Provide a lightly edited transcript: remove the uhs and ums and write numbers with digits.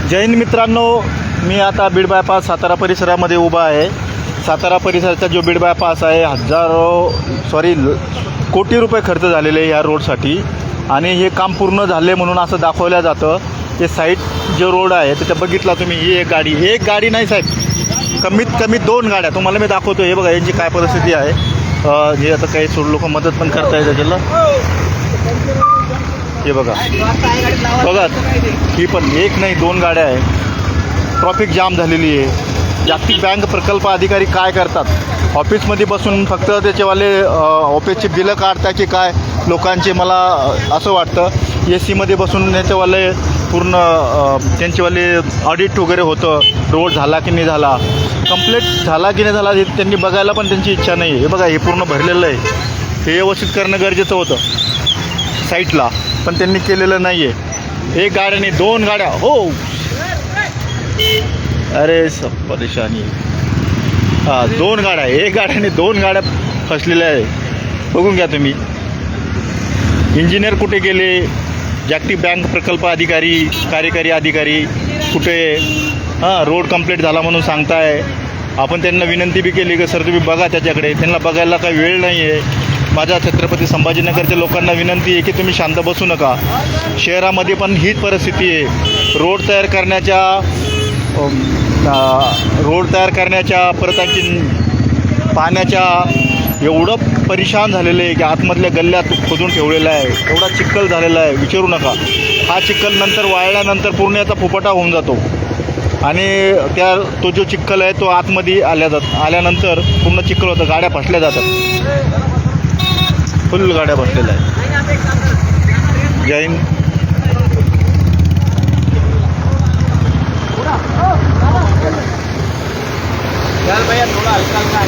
जय हिंद मित्रांनो, मी आता बीड बायपास सातारा परिसरामध्ये उभा आहे. सातारा परिसराचा जो बीड बायपास आहे कोटी रुपये खर्च झालेले आहे या रोडसाठी आणि हे काम पूर्ण झाले म्हणून असं दाखवलं जातं. ते साईड जो रोड आहे त्याच्या बघितला तुम्ही, ही एक गाडी नाही साहेब, कमीत कमी 2 गाड्या तुम्हाला मी दाखवतो. हे बघा यांची काय परिस्थिती आहे. हे आता काही लोक मदत पण करतायत त्याच्याला. हे बघा ही पण एक नाही 2 गाड्या आहे. ट्रॉफिक जाम झालेली आहे. जागतिक बँक प्रकल्प अधिकारी काय करतात, ऑफिसमध्ये बसून फक्त त्याचेवाले ऑफिसची बिलं काढता की काय लोकांचे, मला असं वाटतं. सीमध्ये बसून त्याच्यावाले पूर्ण त्यांचेवाले ऑडिट वगैरे होतं, रोड झाला की नाही झाला, कंप्लीट झाला की नाही झाला हे त्यांनी बघायला पण त्यांची इच्छा नाही आहे. हे बघा हे पूर्ण भरलेलं आहे, हे व्यवस्थित करणं गरजेचं होतं साईटला, पण त्यांनी केलेलं नाही आहे. एक गाड्याने 2 गाड्या, हो अरे सब परेशानी. 2 गाड्या, एक गाड्याने 2 गाड्या फसलेल्या आहे. बघून घ्या तुम्ही. इंजिनियर कुठे गेले, जागतिक बँक प्रकल्प अधिकारी, कार्यकारी अधिकारी कुठे? रोड कंप्लीट झाला म्हणून सांगताय. आपण त्यांना विनंती बी केली की सर तुम्ही बघा त्याच्याकडे, त्यांना बघायला काही वेळ नाही आहे. माझ्या छत्रपती संभाजीनगरच्या लोकांना विनंती आहे की तुम्ही शांत बसू नका. शहरामध्ये पण हीच परिस्थिती आहे. रोड तयार करण्याच्या परत आणखी पाण्याच्या एवढं परेशान झालेलं आहे की आतमधल्या गल्ल्यात खोदून ठेवलेलं आहे. एवढा चिखल झालेला आहे विचारू नका. हा चिखल नंतर वाळल्यानंतर पूर्ण याचा फुफटा होऊन जातो आणि तो जो चिखल आहे तो आतमध्ये आल्यानंतर पूर्ण चिखल होतं. गाड्या फसल्या जातात, फुल गाड्या फसलेल्या आहेत. जय हिंद. यार भैया थोड़ा हल्का हल्का